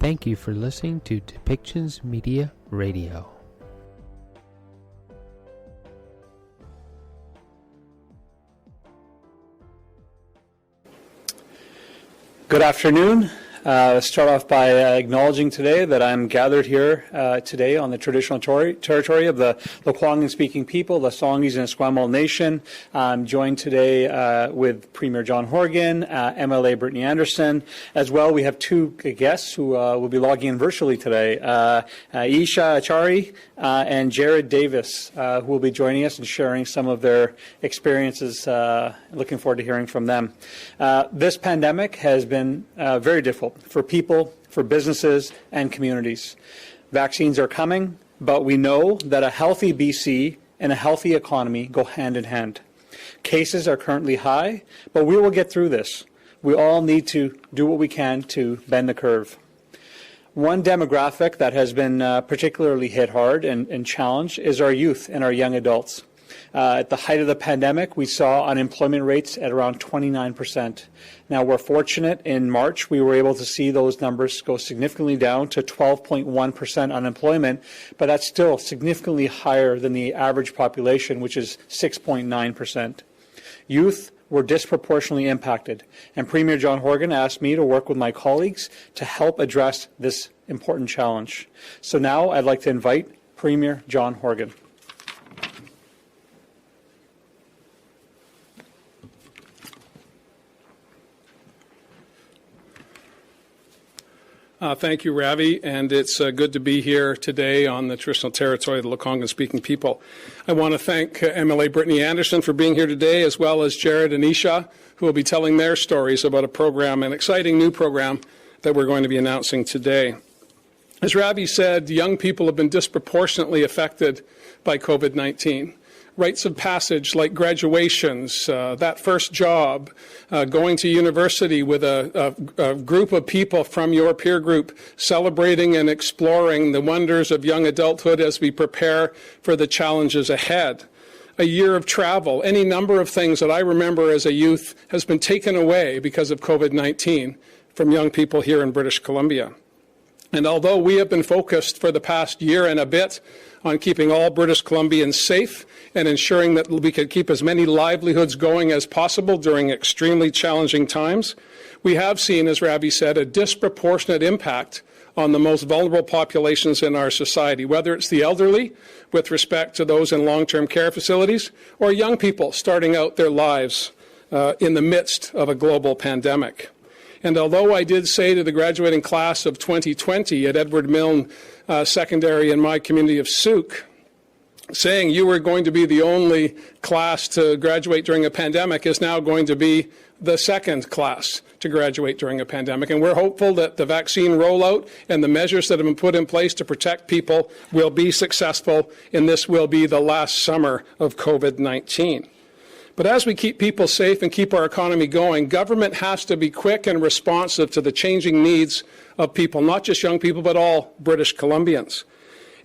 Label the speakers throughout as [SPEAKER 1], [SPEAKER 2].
[SPEAKER 1] Thank you for listening to Depictions Media Radio.
[SPEAKER 2] Good afternoon. Start off by acknowledging today that I'm gathered here today on the traditional territory of the Lekwungen-speaking people, the Songhees and Esquimalt Nation. I'm joined today with Premier John Horgan, MLA Brittny Anderson. As well, we have two guests who will be logging in virtually today, Isha Achari and Jared Davis, who will be joining us and sharing some of their experiences. Looking forward to hearing from them. This pandemic has been very difficult for people, for businesses, and communities. Vaccines are coming, but we know that a healthy BC and a healthy economy go hand in hand. Cases are currently high, but we will get through this. We all need to do what we can to bend the curve. One demographic that has been particularly hit hard and challenged is our youth and our young adults. At the height of the pandemic, we saw unemployment rates at around 29%. Now, we're fortunate in March, we were able to see those numbers go significantly down to 12.1% unemployment, but that's still significantly higher than the average population, which is 6.9%. Youth were disproportionately impacted, and Premier John Horgan asked me to work with my colleagues to help address this important challenge. So now I'd like to invite Premier John Horgan.
[SPEAKER 3] Thank you, Ravi, and it's good to be here today on the traditional territory of the Lekwungen-speaking people. I want to thank MLA Brittny Anderson for being here today, as well as Jared and Isha, who will be telling their stories about a program, an exciting new program that we're going to be announcing today. As Ravi said, young people have been disproportionately affected by COVID-19. Rites of passage like graduations, that first job, going to university with a group of people from your peer group, celebrating and exploring the wonders of young adulthood as we prepare for the challenges ahead. A year of travel, any number of things that I remember as a youth has been taken away because of COVID-19 from young people here in British Columbia. And although we have been focused for the past year and a bit on keeping all British Columbians safe and ensuring that we could keep as many livelihoods going as possible during extremely challenging times, we have seen, as Ravi said, a disproportionate impact on the most vulnerable populations in our society, whether it's the elderly with respect to those in long-term care facilities or young people starting out their lives in the midst of a global pandemic. And although I did say to the graduating class of 2020 at Edward Milne Secondary in my community of Souk, saying you were going to be the only class to graduate during a pandemic is now going to be the second class to graduate during a pandemic. And we're hopeful that the vaccine rollout and the measures that have been put in place to protect people will be successful, and this will be the last summer of COVID-19. But as we keep people safe and keep our economy going, government has to be quick and responsive to the changing needs of people, not just young people, but all British Columbians.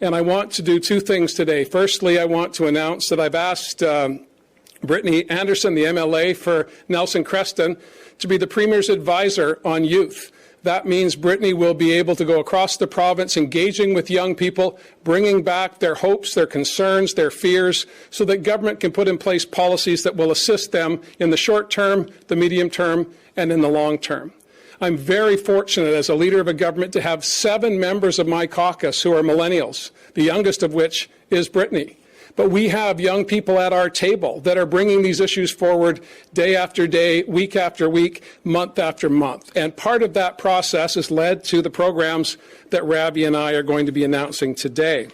[SPEAKER 3] And I want to do two things today. Firstly, I want to announce that I've asked Brittny Anderson, the MLA for Nelson-Creston, to be the Premier's advisor on youth. That means Brittny will be able to go across the province, engaging with young people, bringing back their hopes, their concerns, their fears, so that government can put in place policies that will assist them in the short term, the medium term, and in the long term. I'm very fortunate as a leader of a government to have 7 members of my caucus who are millennials, the youngest of which is Brittny. But we have young people at our table that are bringing these issues forward day after day, week after week, month after month. And part of that process has led to the programs that Ravi and I are going to be announcing today.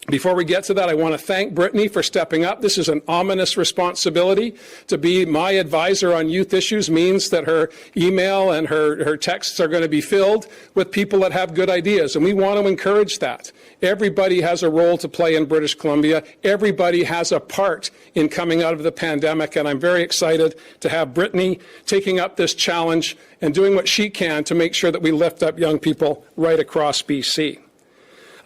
[SPEAKER 3] Before we get to that, I want to thank Brittny for stepping up. This is an ominous responsibility. To be my advisor on youth issues means that her email and her texts are going to be filled with people that have good ideas, and we want to encourage that. Everybody has a role to play in British Columbia. Everybody has a part in coming out of the pandemic, and I'm very excited to have Brittny taking up this challenge and doing what she can to make sure that we lift up young people right across BC.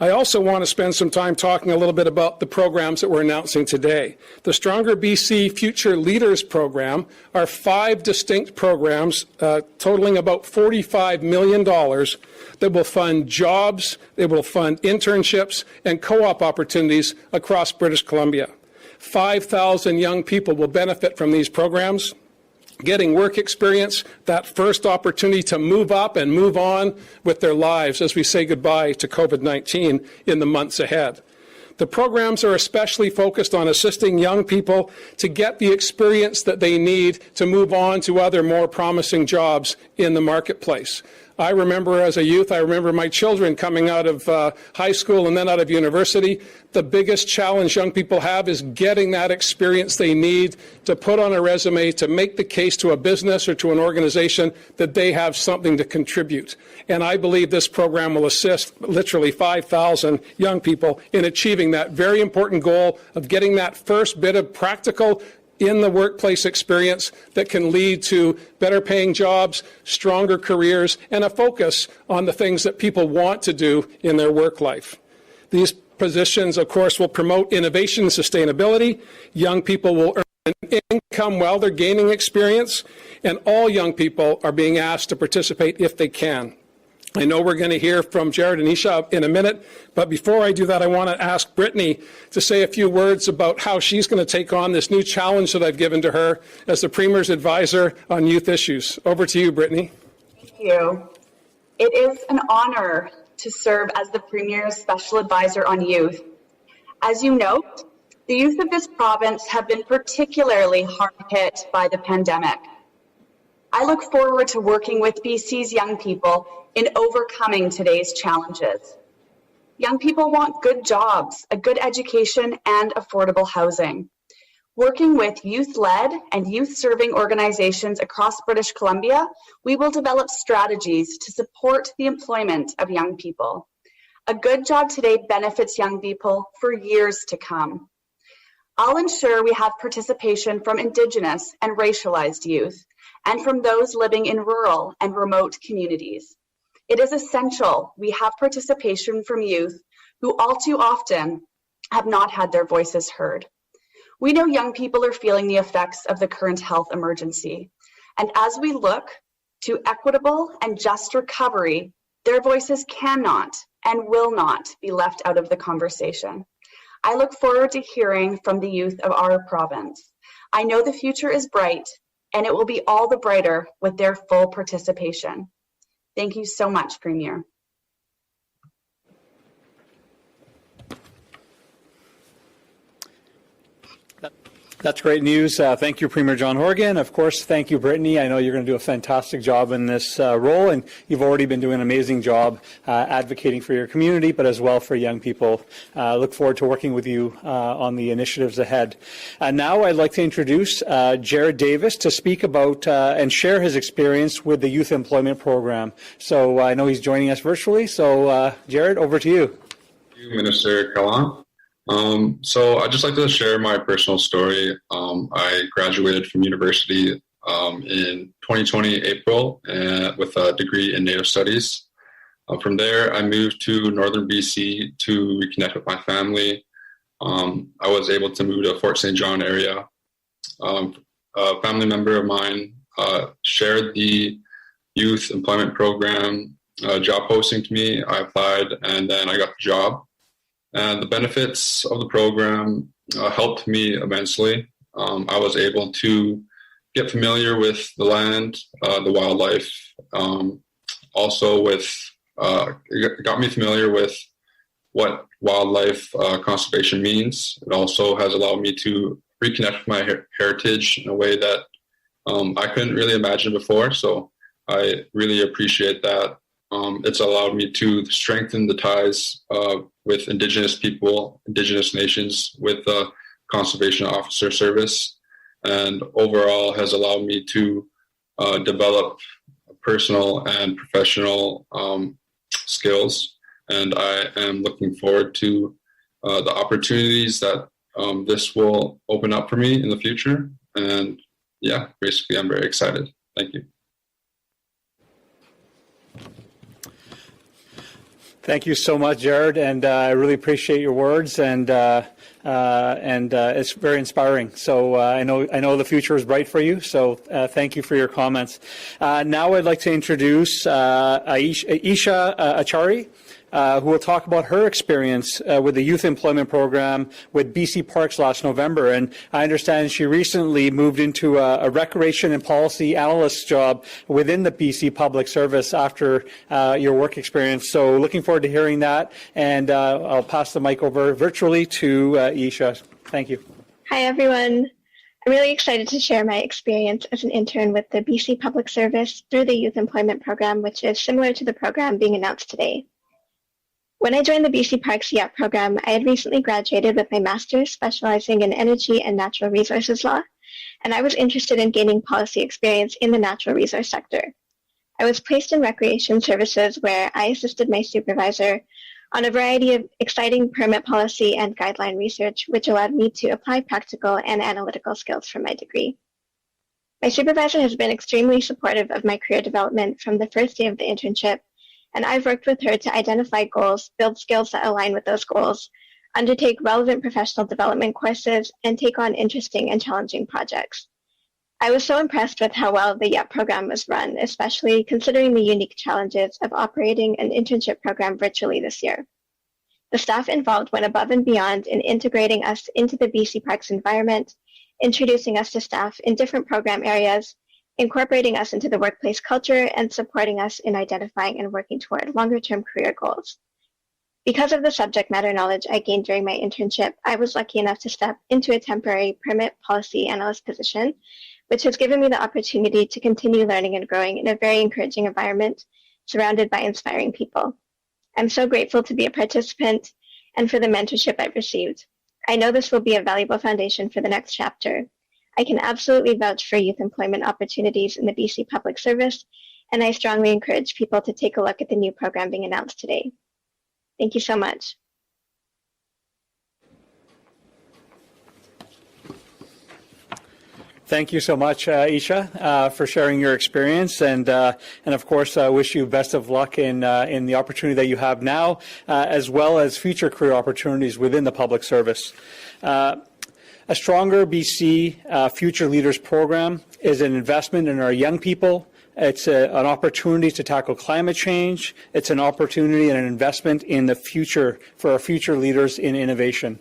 [SPEAKER 3] I also want to spend some time talking a little bit about the programs that we're announcing today. The Stronger BC Future Leaders Program are 5 distinct programs totaling about $45 million that will fund jobs, they will fund internships and co-op opportunities across British Columbia. 5,000 young people will benefit from these programs, getting work experience, that first opportunity to move up and move on with their lives as we say goodbye to COVID-19 in the months ahead. The programs are especially focused on assisting young people to get the experience that they need to move on to other more promising jobs in the marketplace. I remember as a youth, I remember my children coming out of high school and then out of university. The biggest challenge young people have is getting that experience they need to put on a resume to make the case to a business or to an organization that they have something to contribute. And I believe this program will assist literally 5,000 young people in achieving that very important goal of getting that first bit of practical in the workplace experience that can lead to better paying jobs, stronger careers, and a focus on the things that people want to do in their work life. These positions, of course, will promote innovation and sustainability. Young people will earn an income while they're gaining experience, and all young people are being asked to participate if they can. I know we're going to hear from Jared and Isha in a minute, but before I do that, I want to ask Brittny to say a few words about how she's going to take on this new challenge that I've given to her as the Premier's advisor on youth issues. Over to you, Brittny.
[SPEAKER 4] Thank you. It is an honor to serve as the Premier's special advisor on youth. As you note, the youth of this province have been particularly hard hit by the pandemic. I look forward to working with BC's young people in overcoming today's challenges. Young people want good jobs, a good education, and affordable housing. Working with youth-led and youth-serving organizations across British Columbia, we will develop strategies to support the employment of young people. A good job today benefits young people for years to come. I'll ensure we have participation from Indigenous and racialized youth, and from those living in rural and remote communities. It is essential we have participation from youth who all too often have not had their voices heard. We know young people are feeling the effects of the current health emergency, and as we look to equitable and just recovery, their voices cannot and will not be left out of the conversation. I look forward to hearing from the youth of our province. I know the future is bright, and it will be all the brighter with their full participation. Thank you so much, Premier.
[SPEAKER 2] That's great news. Thank you, Premier John Horgan. Of course, thank you, Brittny. I know you're going to do a fantastic job in this role, and you've already been doing an amazing job advocating for your community, but as well for young people. Look forward to working with you on the initiatives ahead. Now I'd like to introduce Jared Davis to speak about and share his experience with the Youth Employment Program. So I know he's joining us virtually. So Jared, over to you.
[SPEAKER 5] Thank you, Minister Kahlon. So I'd just like to share my personal story. I graduated from university in 2020 April with a degree in Native Studies. From there, I moved to Northern BC to reconnect with my family. I was able to move to Fort St. John area. A family member of mine shared the youth employment program job posting to me. I applied and then I got the job. And the benefits of the program helped me immensely. I was able to get familiar with the land, the wildlife, also with, it got me familiar with what wildlife conservation means. It also has allowed me to reconnect with my heritage in a way that I couldn't really imagine before. So I really appreciate that. It's allowed me to strengthen the ties with Indigenous people, Indigenous nations, with the Conservation Officer Service, and overall has allowed me to develop personal and professional skills. And I am looking forward to the opportunities that this will open up for me in the future. And yeah, basically, I'm very excited. Thank you.
[SPEAKER 2] Thank you so much, Jared, and I really appreciate your words, and it's very inspiring. So I know the future is bright for you. So thank you for your comments. Now I'd like to introduce Isha Achari, who will talk about her experience with the Youth Employment Program with BC Parks last November. And I understand she recently moved into a recreation and policy analyst job within the BC Public Service after your work experience. So looking forward to hearing that. And I'll pass the mic over virtually to Isha. Thank you.
[SPEAKER 6] Hi, everyone. I'm really excited to share my experience as an intern with the BC Public Service through the Youth Employment Program, which is similar to the program being announced today. When I joined the BC Parks YEP program, I had recently graduated with my master's specializing in energy and natural resources law, and I was interested in gaining policy experience in the natural resource sector. I was placed in recreation services where I assisted my supervisor on a variety of exciting permit policy and guideline research, which allowed me to apply practical and analytical skills from my degree. My supervisor has been extremely supportive of my career development from the first day of the internship, and I've worked with her to identify goals, build skills that align with those goals, undertake relevant professional development courses, and take on interesting and challenging projects. I was so impressed with how well the YEP program was run, especially considering the unique challenges of operating an internship program virtually this year. The staff involved went above and beyond in integrating us into the BC Parks environment, introducing us to staff in different program areas, incorporating us into the workplace culture, and supporting us in identifying and working toward longer-term career goals. Because of the subject matter knowledge I gained during my internship, I was lucky enough to step into a temporary permit policy analyst position, which has given me the opportunity to continue learning and growing in a very encouraging environment surrounded by inspiring people. I'm so grateful to be a participant and for the mentorship I've received. I know this will be a valuable foundation for the next chapter. I can absolutely vouch for youth employment opportunities in the BC Public Service, and I strongly encourage people to take a look at the new program being announced today. Thank you so much.
[SPEAKER 2] Thank you so much, Isha, for sharing your experience, and of course, wish you best of luck in the opportunity that you have now, as well as future career opportunities within the public service. A Stronger BC Future Leaders Program is an investment in our young people. It's an opportunity to tackle climate change. It's an opportunity and an investment in the future for our future leaders in innovation.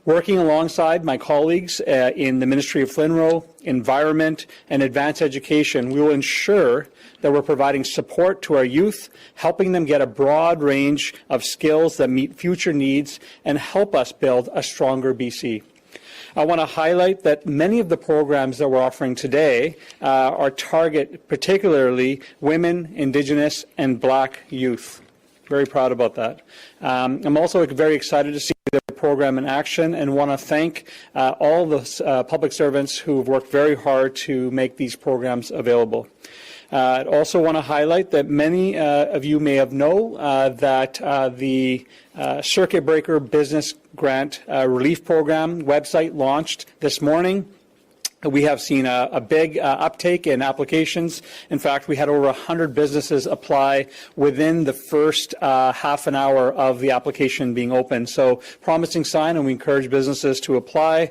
[SPEAKER 2] Working alongside my colleagues in the Ministry of Flinro, Environment, and Advanced Education, we will ensure that we're providing support to our youth, helping them get a broad range of skills that meet future needs and help us build a stronger BC. I want to highlight that many of the programs that we're offering today are target particularly women, Indigenous, and Black youth. Very proud about that. I'm also very excited to see the program in action and want to thank all the public servants who have worked very hard to make these programs available. I'd also want to highlight that many of you may have known that the Circuit Breaker Business Grant Relief Program website launched this morning. We have seen a big uptake in applications. In fact, we had over 100 businesses apply within the first half an hour of the application being open. So promising sign, and we encourage businesses to apply.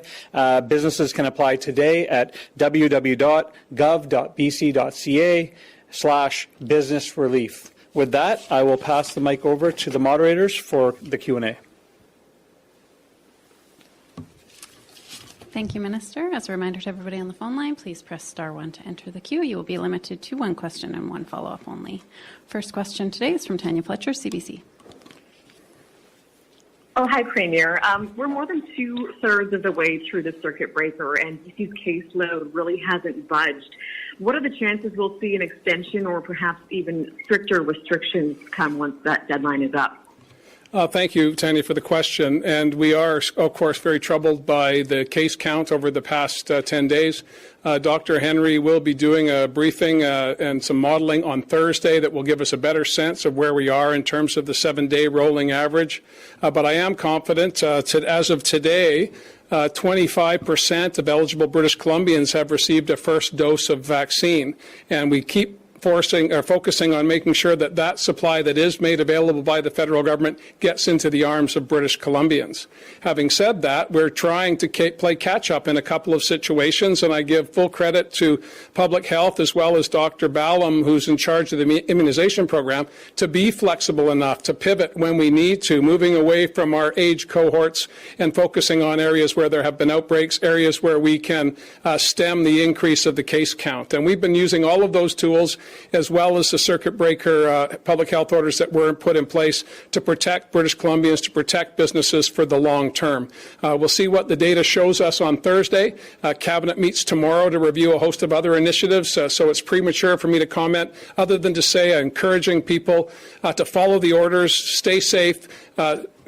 [SPEAKER 2] Businesses can apply today at www.gov.bc.ca/businessrelief. With that, I will pass the mic over to the moderators for the Q&A.
[SPEAKER 7] Thank you, Minister. As a reminder to everybody on the phone line, please press *1 to enter the queue. You will be limited to one question and one follow-up only. First question today is from Tanya Fletcher, CBC.
[SPEAKER 8] Oh, hi, Premier. We're more than 2/3 of the way through the circuit breaker, and BC's caseload really hasn't budged. What are the chances we'll see an extension or perhaps even stricter restrictions come once that deadline is up?
[SPEAKER 3] Thank you, Tanya, for the question. And we are, of course, very troubled by the case count over the past 10 days. Dr. Henry will be doing a briefing and some modeling on Thursday that will give us a better sense of where we are in terms of the 7-day rolling average. But I am confident as of today, 25% of eligible British Columbians have received a first dose of vaccine. And we keep focusing on making sure that that supply that is made available by the federal government gets into the arms of British Columbians. Having said that, we're trying to play catch-up in a couple of situations, and I give full credit to Public Health as well as Dr. Ballum, who's in charge of the immunization program, to be flexible enough to pivot when we need to, moving away from our age cohorts and focusing on areas where there have been outbreaks, areas where we can stem the increase of the case count. And we've been using all of those tools, as well as the circuit breaker public health orders that were put in place to protect British Columbians, to protect businesses for the long term. We'll see what the data shows us on Thursday. Cabinet meets tomorrow to review a host of other initiatives, so it's premature for me to comment, other than to say encouraging people to follow the orders, stay safe,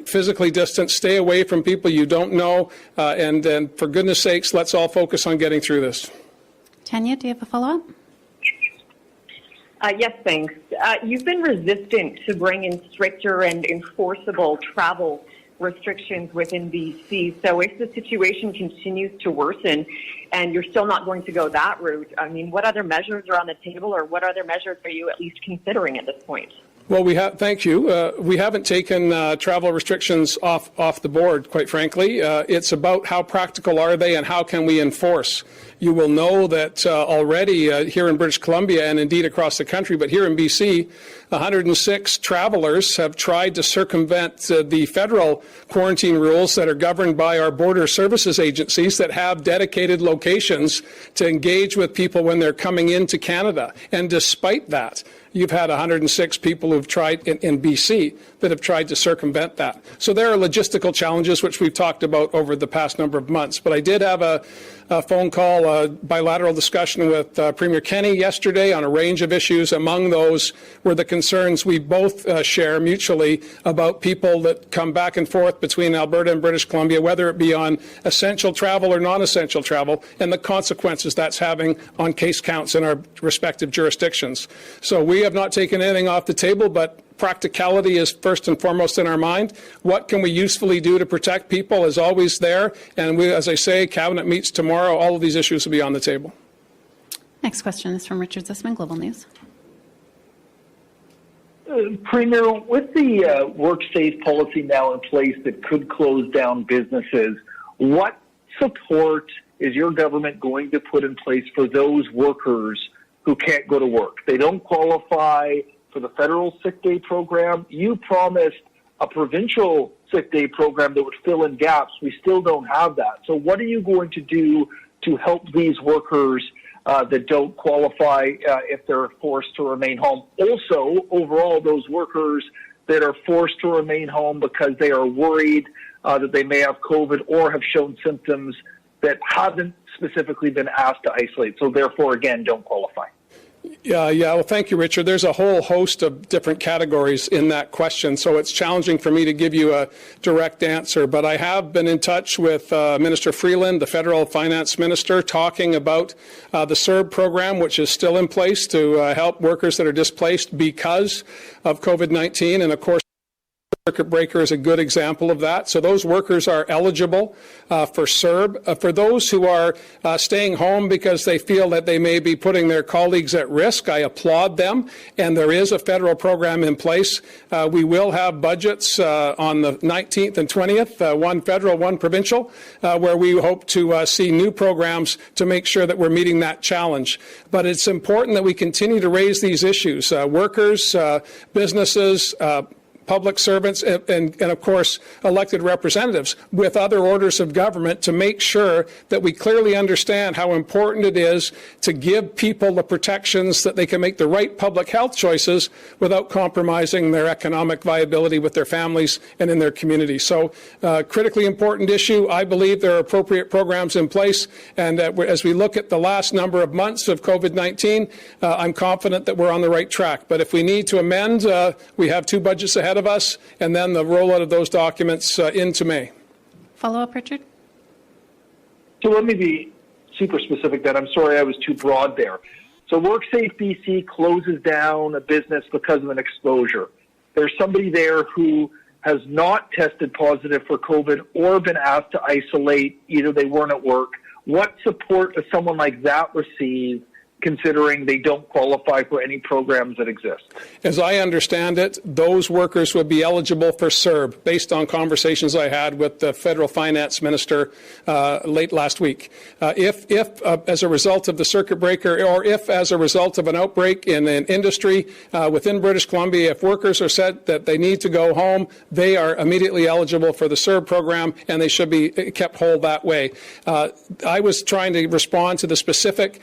[SPEAKER 3] physically distant, stay away from people you don't know, and for goodness sakes, let's all focus on getting through this.
[SPEAKER 7] Tanya, do you have a follow-up?
[SPEAKER 8] Yes, thanks. You've been resistant to bring in stricter and enforceable travel restrictions within BC. So if the situation continues to worsen and you're still not going to go that route, I mean, what other measures are on the table, or what other measures are you at least considering at this point?
[SPEAKER 3] Well, thank you. We haven't taken travel restrictions off the board, quite frankly. It's about how practical are they and how can we enforce. You will know that already here in British Columbia and indeed across the country, but here in BC, 106 travelers have tried to circumvent the federal quarantine rules that are governed by our border services agencies that have dedicated locations to engage with people when they're coming into Canada. And despite that, you've had 106 people who've tried in BC that have tried to circumvent that. So there are logistical challenges which we've talked about over the past number of months. But I did have a phone call, a bilateral discussion with Premier Kenney yesterday on a range of issues. Among those were the concerns we both share mutually about people that come back and forth between Alberta and British Columbia, whether it be on essential travel or non-essential travel, and the consequences that's having on case counts in our respective jurisdictions. So we have not taken anything off the table, but practicality is first and foremost in our mind. What can we usefully do to protect people is always there. And we, as I say, Cabinet meets tomorrow. All of these issues will be on the table.
[SPEAKER 7] Next question is from Richard Zisman, Global News.
[SPEAKER 9] Premier, with the WorkSafe policy now in place that could close down businesses, what support is your government going to put in place for those workers who can't go to work? They don't qualify for the federal sick day program. You promised a provincial sick day program that would fill in gaps. We still don't have that. So what are you going to do to help these workers that don't qualify if they're forced to remain home? Also, overall, those workers that are forced to remain home because they are worried that they may have COVID or have shown symptoms that haven't specifically been asked to isolate, so therefore, again, don't qualify.
[SPEAKER 3] Yeah. Well, thank you, Richard. There's a whole host of different categories in that question, so it's challenging for me to give you a direct answer. But I have been in touch with Minister Freeland, the federal finance minister, talking about the CERB program, which is still in place to help workers that are displaced because of COVID-19. And of course, circuit breaker is a good example of that. So those workers are eligible for CERB. For those who are staying home because they feel that they may be putting their colleagues at risk, I applaud them. And there is a federal program in place. We will have budgets on the 19th and 20th, one federal, one provincial, where we hope to see new programs to make sure that we're meeting that challenge. But it's important that we continue to raise these issues. Workers, businesses, public servants, and of course, elected representatives with other orders of government to make sure that we clearly understand how important it is to give people the protections that they can make the right public health choices without compromising their economic viability with their families and in their community. So, critically important issue. I believe there are appropriate programs in place, and as we look at the last number of months of COVID-19, I'm confident that we're on the right track. But if we need to amend, we have two budgets ahead of us, and then the rollout of those documents into May.
[SPEAKER 7] Follow-up, Richard?
[SPEAKER 9] So let me be super specific then. I'm sorry I was too broad there. So WorkSafe BC closes down a business because of an exposure. There's somebody there who has not tested positive for COVID or been asked to isolate, either they weren't at work. What support does someone like that receive considering they don't qualify for any programs that exist?
[SPEAKER 3] As I understand it, those workers would be eligible for CERB based on conversations I had with the federal finance minister late last week. If as a result of the circuit breaker, or if as a result of an outbreak in an industry within British Columbia, if workers are said that they need to go home, they are immediately eligible for the CERB program, and they should be kept whole that way. I was trying to respond to the specific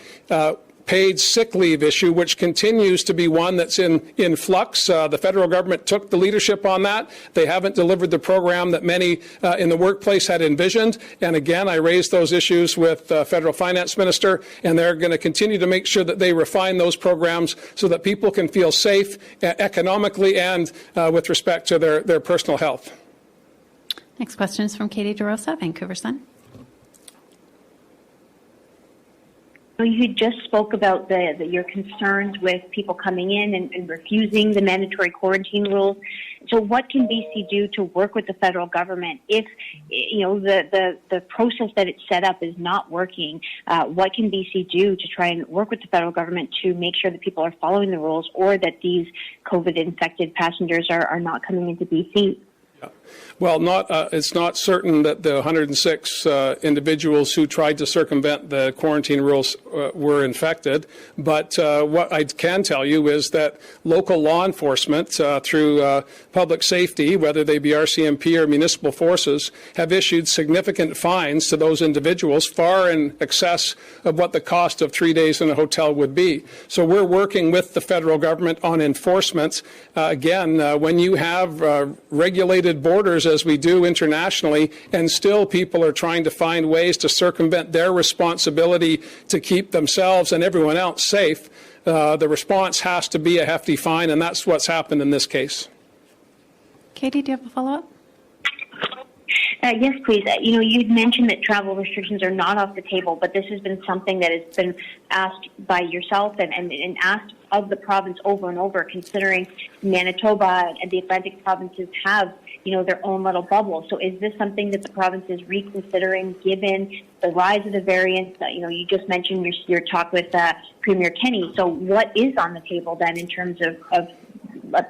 [SPEAKER 3] paid sick leave issue, which continues to be one that's in flux. The federal government took the leadership on that. They haven't delivered the program that many in the workplace had envisioned. And again, I raised those issues with the federal finance minister, and they're going to continue to make sure that they refine those programs so that people can feel safe economically and with respect to their personal health.
[SPEAKER 7] Next question is from Katie DeRosa, Vancouver Sun.
[SPEAKER 10] You just spoke about your concerns with people coming in and refusing the mandatory quarantine rules. So what can BC do to work with the federal government if, the process that it's set up is not working? What can BC do to try and work with the federal government to make sure that people are following the rules, or that these COVID-infected passengers are not coming into BC?
[SPEAKER 3] Well, it's not certain that the 106 individuals who tried to circumvent the quarantine rules were infected, but what I can tell you is that local law enforcement through public safety, whether they be RCMP or municipal forces, have issued significant fines to those individuals, far in excess of what the cost of 3 days in a hotel would be. So we're working with the federal government on enforcement. When you have regulated borders as we do internationally, and still people are trying to find ways to circumvent their responsibility to keep themselves and everyone else safe, the response has to be a hefty fine, and that's what's happened in this case.
[SPEAKER 7] Katie, do you have a follow-up?
[SPEAKER 10] Yes, please. You'd mentioned that travel restrictions are not off the table, but this has been something that has been asked by yourself and asked of the province over and over, considering Manitoba and the Atlantic provinces have, their own little bubble. So is this something that the province is reconsidering given the rise of the variants? You just mentioned your talk with Premier Kenney. So what is on the table then in terms of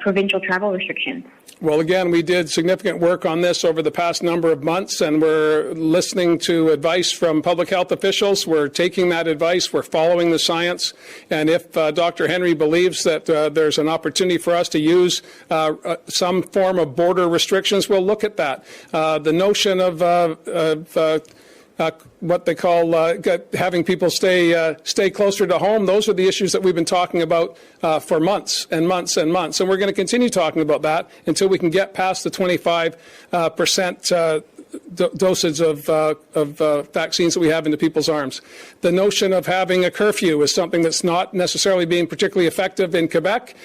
[SPEAKER 10] provincial travel restrictions?
[SPEAKER 3] Well, again, we did significant work on this over the past number of months, and we're listening to advice from public health officials. We're taking that advice. We're following the science. And if Dr. Henry believes that there's an opportunity for us to use some form of border restrictions, we'll look at that. The notion of what they call having people stay closer to home. Those are the issues that we've been talking about for months and months and months. And we're going to continue talking about that until we can get past the 25% dosage of vaccines that we have into people's arms. The notion of having a curfew is something that's not necessarily being particularly effective in Quebec.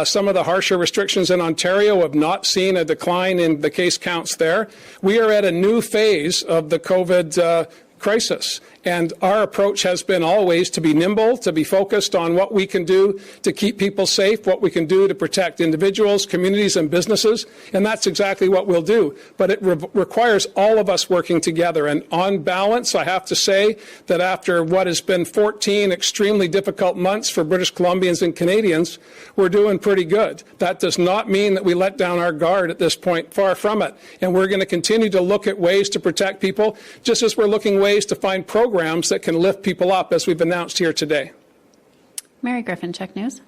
[SPEAKER 3] Some of the harsher restrictions in Ontario have not seen a decline in the case counts there. We are at a new phase of the COVID crisis. And our approach has been always to be nimble, to be focused on what we can do to keep people safe, what we can do to protect individuals, communities, and businesses. And that's exactly what we'll do. But it requires all of us working together. And on balance, I have to say that after what has been 14 extremely difficult months for British Columbians and Canadians, we're doing pretty good. That does not mean that we let down our guard at this point. Far from it. And we're going to continue to look at ways to protect people, just as we're looking ways to find programs that can lift people up, as we've announced here today.
[SPEAKER 7] Mary Griffin, Check News.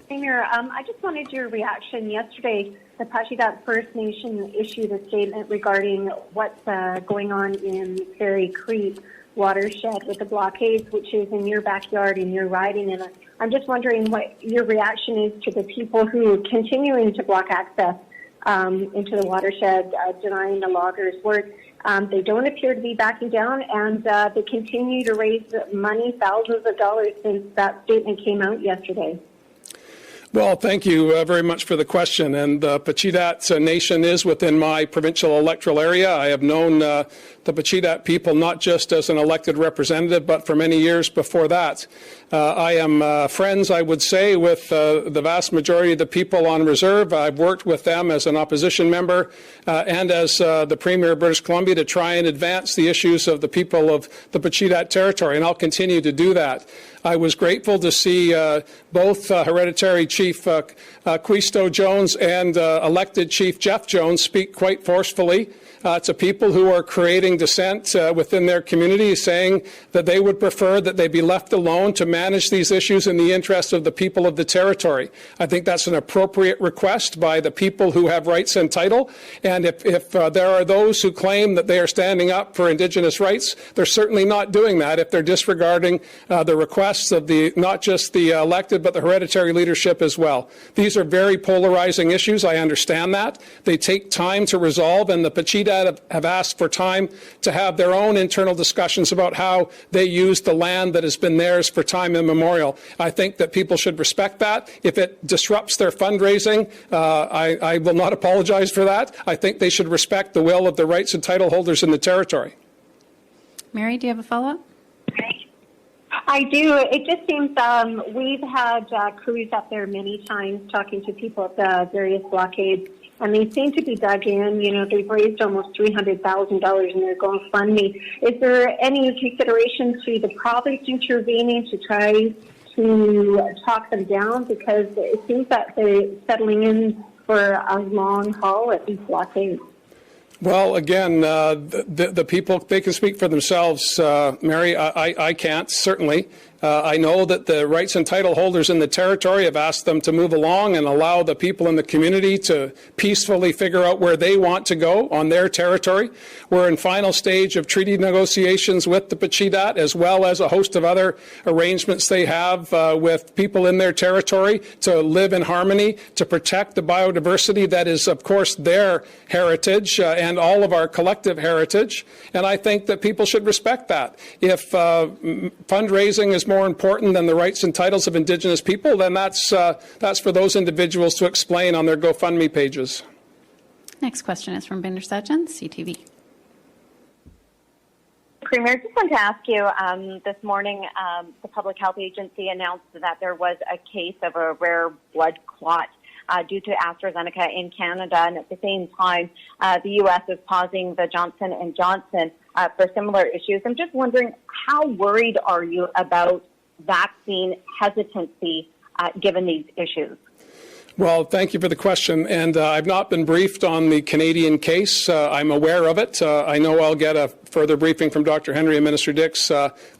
[SPEAKER 11] Premier, I just wanted your reaction. Yesterday, the Pashigat First Nation issued a statement regarding what's going on in Fairy Creek watershed with the blockades, which is in your backyard in your riding. And I'm just wondering what your reaction is to the people who are continuing to block access into the watershed, denying the loggers' work. They don't appear to be backing down, and they continue to raise money, thousands of dollars, since that statement came out yesterday.
[SPEAKER 3] Well, thank you very much for the question. And the Pachidat Nation is within my provincial electoral area. I have known the Pachidat people not just as an elected representative, but for many years before that. I am friends, I would say, with the vast majority of the people on reserve. I've worked with them as an opposition member and as the Premier of British Columbia to try and advance the issues of the people of the Pachidat territory, and I'll continue to do that. I was grateful to see both Hereditary Chief Quisto Jones and elected Chief Jeff Jones speak quite forcefully to people who are creating dissent within their community, saying that they would prefer that they be left alone to manage these issues in the interest of the people of the territory. I think that's an appropriate request by the people who have rights and title. And if there are those who claim that they are standing up for Indigenous rights, they're certainly not doing that if they're disregarding the requests of not just the elected, but the hereditary leadership as well. These are very polarizing issues. I understand that. They take time to resolve, and the Pachidat have asked for time to have their own internal discussions about how they use the land that has been theirs for time immemorial. I think that people should respect that. If it disrupts their fundraising, I will not apologize for that. I think they should respect the will of the rights and title holders in the territory.
[SPEAKER 7] Mary, do you have a follow-up?
[SPEAKER 11] I do. It just seems we've had crews up there many times talking to people at the various blockades, and they seem to be dug in. You know, they've raised almost $300,000 in their GoFundMe. Is there any consideration to the province intervening to try to talk them down? Because it seems that they're settling in for a long haul at these blockades.
[SPEAKER 3] Well, again, the people, they can speak for themselves, Mary. I can't, certainly. I know that the rights and title holders in the territory have asked them to move along and allow the people in the community to peacefully figure out where they want to go on their territory. We're in final stage of treaty negotiations with the Pachidat, as well as a host of other arrangements they have with people in their territory to live in harmony, to protect the biodiversity that is, of course, their heritage and all of our collective heritage. And I think that people should respect that. If fundraising is more important than the rights and titles of Indigenous people, then that's for those individuals to explain on their GoFundMe pages.
[SPEAKER 7] Next question is from Binder Sajjan, CTV.
[SPEAKER 12] Premier, just wanted to ask you, this morning the Public Health Agency announced that there was a case of a rare blood clot due to AstraZeneca in Canada, and at the same time, the U.S. is pausing the Johnson & Johnson for similar issues. I'm just wondering, how worried are you about vaccine hesitancy given these issues?
[SPEAKER 3] Well, thank you for the question, and I've not been briefed on the Canadian case. I'm aware of it. I know I'll get a further briefing from Dr. Henry and Minister Dix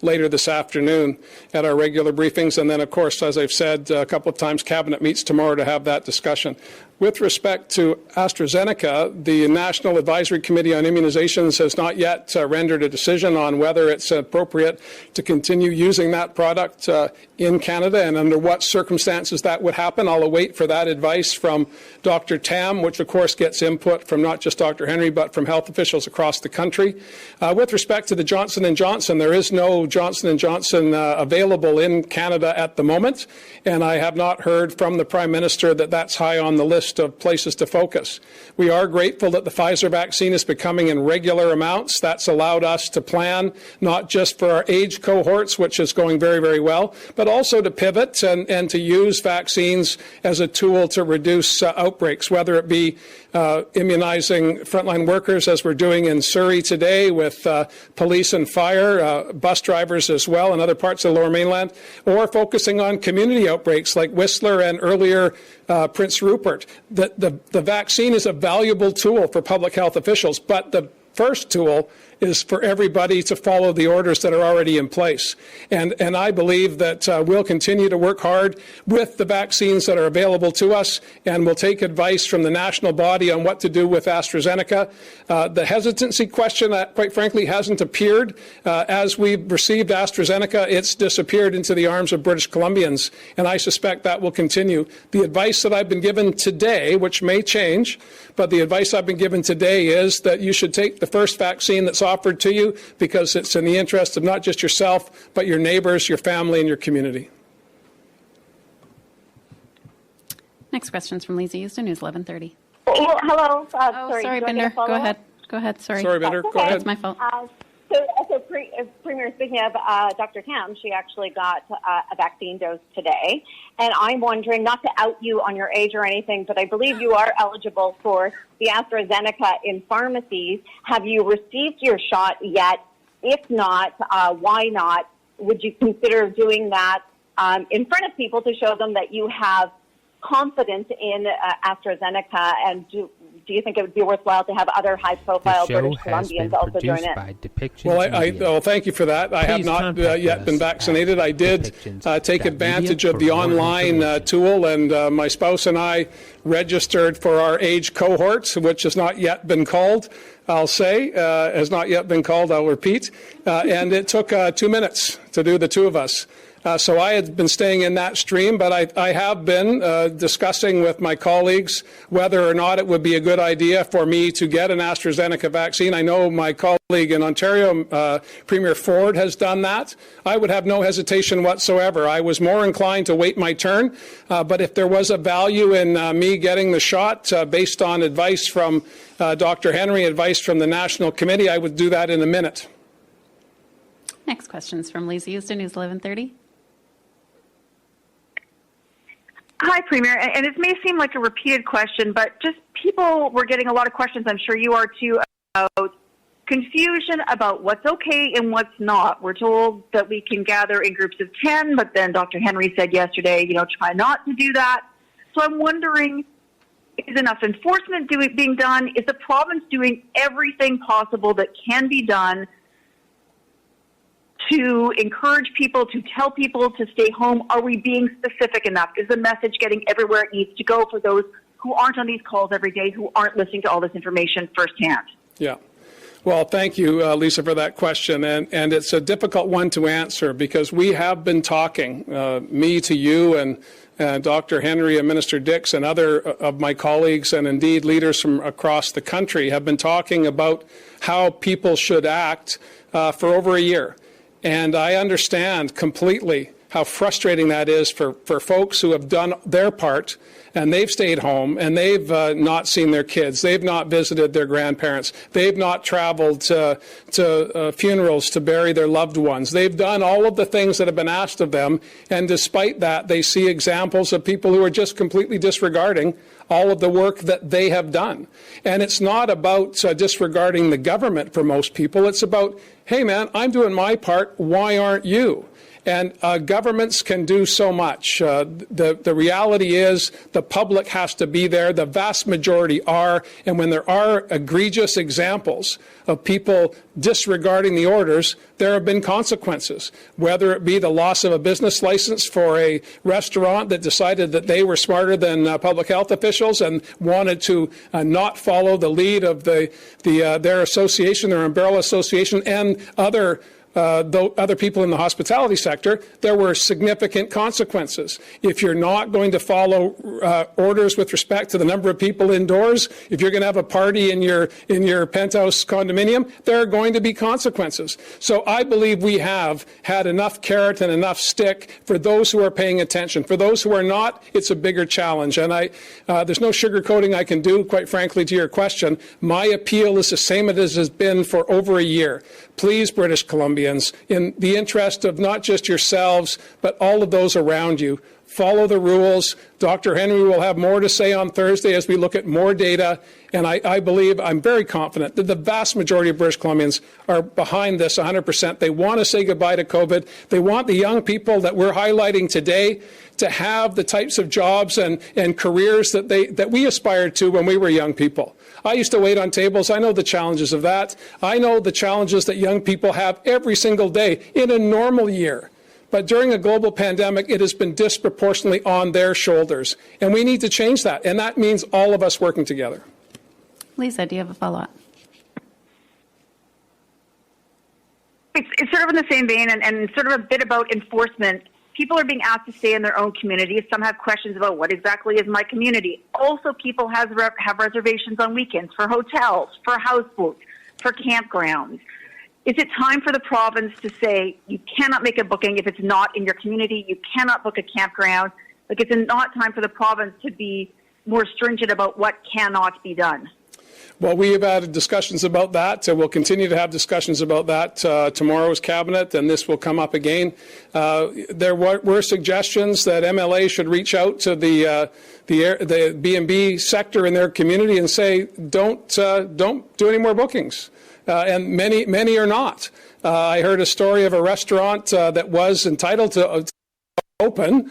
[SPEAKER 3] later this afternoon at our regular briefings, and then, of course, as I've said a couple of times, Cabinet meets tomorrow to have that discussion. With respect to AstraZeneca, the National Advisory Committee on Immunizations has not yet rendered a decision on whether it's appropriate to continue using that product in Canada and under what circumstances that would happen. I'll await for that advice from Dr. Tam, which of course gets input from not just Dr. Henry, but from health officials across the country. With respect to the Johnson & Johnson, there is no Johnson & Johnson available in Canada at the moment, and I have not heard from the Prime Minister that that's high on the list of places to focus. We are grateful that the Pfizer vaccine is becoming in regular amounts. That's allowed us to plan not just for our age cohorts, which is going very, very well, but also to pivot and to use vaccines as a tool to reduce outbreaks, whether it be immunizing frontline workers, as we're doing in Surrey today with police and fire, bus drivers as well, and other parts of the Lower Mainland, or focusing on community outbreaks like Whistler and earlier Prince Rupert. The vaccine is a valuable tool for public health officials, but the first tool is for everybody to follow the orders that are already in place. And I believe that we'll continue to work hard with the vaccines that are available to us, and we'll take advice from the national body on what to do with AstraZeneca. The hesitancy question, quite frankly, hasn't appeared. As we've received AstraZeneca, it's disappeared into the arms of British Columbians, and I suspect that will continue. The advice that I've been given today, which may change, but the advice I've been given today is that you should take the first vaccine that's offered to you because it's in the interest of not just yourself, but your neighbors, your family, and your community.
[SPEAKER 7] Next question is from Lisa Houston, News 1130.
[SPEAKER 10] Well, hello.
[SPEAKER 7] Sorry, Binder. Go ahead. Go ahead. Sorry.
[SPEAKER 3] Sorry, Binder. Go ahead.
[SPEAKER 7] It's my fault.
[SPEAKER 12] Premier, speaking of Dr. Tam, she actually got a vaccine dose today. And I'm wondering, not to out you on your age or anything, but I believe you are eligible for the AstraZeneca in pharmacies. Have you received your shot yet? If not, why not? Would you consider doing that in front of people to show them that you have confidence in AstraZeneca, and do you think it would be worthwhile to have other high-profile British Columbians also join it?
[SPEAKER 3] Well, thank you for that. I have not yet been vaccinated. I did take advantage of the online tool, and my spouse and I registered for our age cohort, which has not yet been called. I'll say, has not yet been called, I'll repeat. And it took 2 minutes to do the two of us. So I had been staying in that stream, but I have been discussing with my colleagues whether or not it would be a good idea for me to get an AstraZeneca vaccine. I know my colleague in Ontario, Premier Ford, has done that. I would have no hesitation whatsoever. I was more inclined to wait my turn, but if there was a value in me getting the shot based on advice from Dr. Henry, advice from the National Committee, I would do that in a minute.
[SPEAKER 7] Next question is from Lisa Houston, News 1130.
[SPEAKER 13] Hi, Premier, and it may seem like a repeated question, but just people were getting a lot of questions, I'm sure you are too, about confusion about what's okay and what's not. We're told that we can gather in groups of 10, but then Dr. Henry said yesterday, try not to do that. So I'm wondering, is enough enforcement being done? Is the province doing everything possible that can be done to encourage people, to tell people to stay home? Are we being specific enough? Is the message getting everywhere it needs to go for those who aren't on these calls every day, who aren't listening to all this information firsthand?
[SPEAKER 3] Yeah. Well, thank you, Lisa, for that question. And it's a difficult one to answer because we have been talking, me to you and Dr. Henry and Minister Dix and other of my colleagues and indeed leaders from across the country have been talking about how people should act for over a year. And I understand completely how frustrating that is for folks who have done their part and they've stayed home and they've not seen their kids. They've not visited their grandparents. They've not traveled to funerals to bury their loved ones. They've done all of the things that have been asked of them. And despite that, they see examples of people who are just completely disregarding all of the work that they have done. And it's not about disregarding the government for most people. It's about, hey, man, I'm doing my part. Why aren't you? And governments can do so much. The reality is the public has to be there. The vast majority are. And when there are egregious examples of people disregarding the orders, there have been consequences, whether it be the loss of a business license for a restaurant that decided that they were smarter than public health officials and wanted to not follow the lead of their association, their umbrella association, and other people in the hospitality sector. There were significant consequences. If you're not going to follow orders with respect to the number of people indoors, if you're going to have a party in your penthouse condominium, there are going to be consequences. So I believe we have had enough carrot and enough stick for those who are paying attention. For those who are not, it's a bigger challenge. And there's no sugarcoating I can do, quite frankly, to your question. My appeal is the same as it has been for over a year. Please, British Columbians, in the interest of not just yourselves, but all of those around you, follow the rules. Dr. Henry will have more to say on Thursday as we look at more data. And I believe, I'm very confident that the vast majority of British Columbians are behind this 100%. They want to say goodbye to COVID. They want the young people that we're highlighting today to have the types of jobs and careers that we aspired to when we were young people. I used to wait on tables. I know the challenges of that. I know the challenges that young people have every single day in a normal year. But during a global pandemic, it has been disproportionately on their shoulders. And we need to change that. And that means all of us working together.
[SPEAKER 7] Lisa, do you have a follow-up?
[SPEAKER 13] It's sort of in the same vein and sort of a bit about enforcement. People are being asked to stay in their own communities. Some have questions about what exactly is my community. Also, people have reservations on weekends for hotels, for houseboats, for campgrounds. Is it time for the province to say you cannot make a booking if it's not in your community? You cannot book a campground. Like, is it not time for the province to be more stringent about what cannot be done?
[SPEAKER 3] Well, we have had discussions about that. We'll continue to have discussions about that tomorrow's cabinet, and this will come up again. There were suggestions that MLA should reach out to the B&B sector in their community and say, don't do any more bookings. And many are not. I heard a story of a restaurant that was entitled to open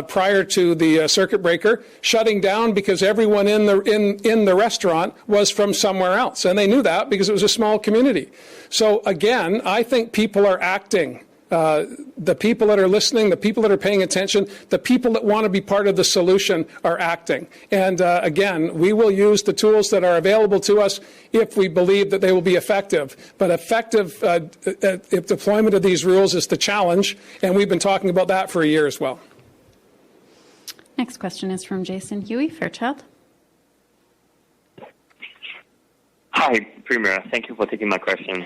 [SPEAKER 3] prior to the circuit breaker, shutting down because everyone in the restaurant was from somewhere else, and they knew that because it was a small community. So again, I think people are acting. The people that are listening, the people that are paying attention, the people that want to be part of the solution are acting. And again, we will use the tools that are available to us if we believe that they will be effective. But effective deployment of these rules is the challenge, and we've been talking about that for a year as well.
[SPEAKER 7] Next question is from Jason Huey, Fairchild.
[SPEAKER 14] Hi, Premier. Thank you for taking my question.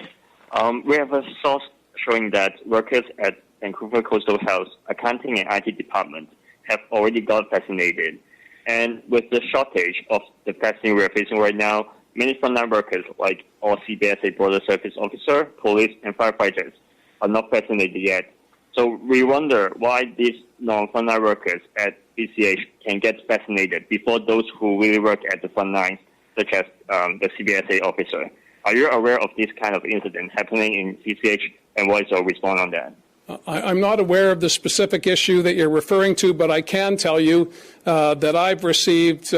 [SPEAKER 14] We have a source showing that workers at Vancouver Coastal Health Accounting and IT Department have already got vaccinated. And with the shortage of the vaccine we're facing right now, many frontline workers, like all CBSA border service officers, police, and firefighters, are not vaccinated yet. So we wonder why these non-frontline workers at BCH can get vaccinated before those who really work at the front lines, such as the CBSA officer. Are you aware of this kind of incident happening in CCH, and what is your response on that?
[SPEAKER 3] I'm not aware of the specific issue that you're referring to, but I can tell you that I've received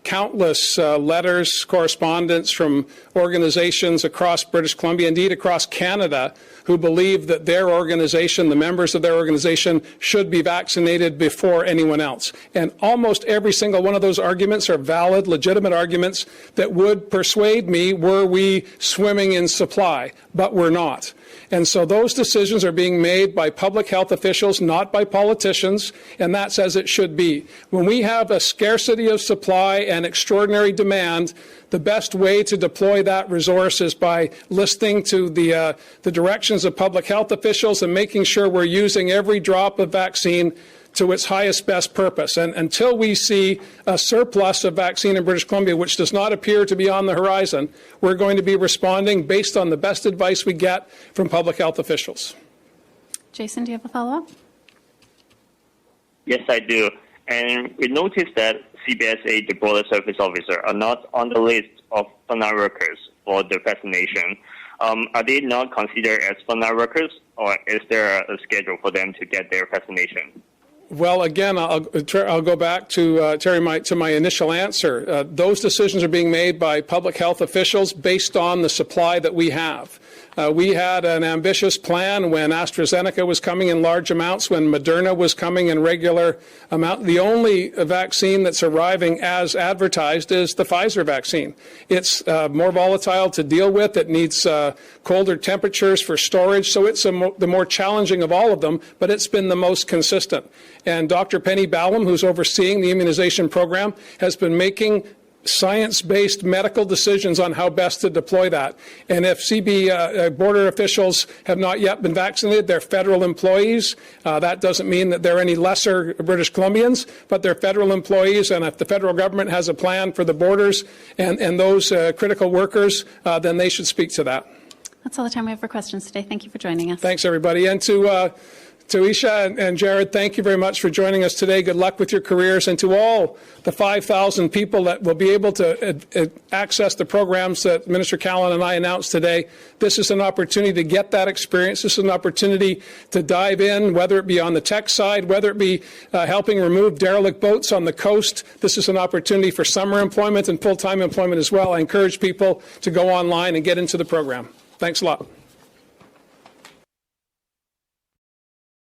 [SPEAKER 3] countless letters, correspondence from organizations across British Columbia, indeed across Canada, who believe that their organization, the members of their organization, should be vaccinated before anyone else. And almost every single one of those arguments are valid, legitimate arguments that would persuade me were we swimming in supply, but we're not. And so those decisions are being made by public health officials, not by politicians, and that's as it should be. When we have a scarcity of supply and extraordinary demand, the best way to deploy that resource is by listening to the directions of public health officials and making sure we're using every drop of vaccine to its highest best purpose. And until we see a surplus of vaccine in British Columbia, which does not appear to be on the horizon, we're going to be responding based on the best advice we get from public health officials.
[SPEAKER 7] Jason, do you have a follow-up?
[SPEAKER 14] Yes, I do. And we noticed that CBSA, the border service officer, are not on the list of frontline workers for the vaccination. Are they not considered as frontline workers, or is there a schedule for them to get their vaccination?
[SPEAKER 3] Well, again, I'll go back to Terry, to my initial answer. Those decisions are being made by public health officials based on the supply that we have. We had an ambitious plan when AstraZeneca was coming in large amounts, when Moderna was coming in regular amount. The only vaccine that's arriving as advertised is the Pfizer vaccine. It's more volatile to deal with. It needs colder temperatures for storage. So it's the more challenging of all of them, but it's been the most consistent. And Dr. Penny Ballum, who's overseeing the immunization program, has been making science-based medical decisions on how best to deploy that. And if CB border officials have not yet been vaccinated, they're federal employees. That doesn't mean that they're any lesser British Columbians, but they're federal employees. And if the federal government has a plan for the borders and those critical workers, then they should speak to that.
[SPEAKER 7] That's all the time we have for questions today. Thank you for joining us.
[SPEAKER 3] Thanks, everybody. And to Isha and Jared, thank you very much for joining us today. Good luck with your careers. And to all the 5,000 people that will be able to access the programs that Minister Kahlon and I announced today, this is an opportunity to get that experience. This is an opportunity to dive in, whether it be on the tech side, whether it be helping remove derelict boats on the coast. This is an opportunity for summer employment and full-time employment as well. I encourage people to go online and get into the program. Thanks a lot.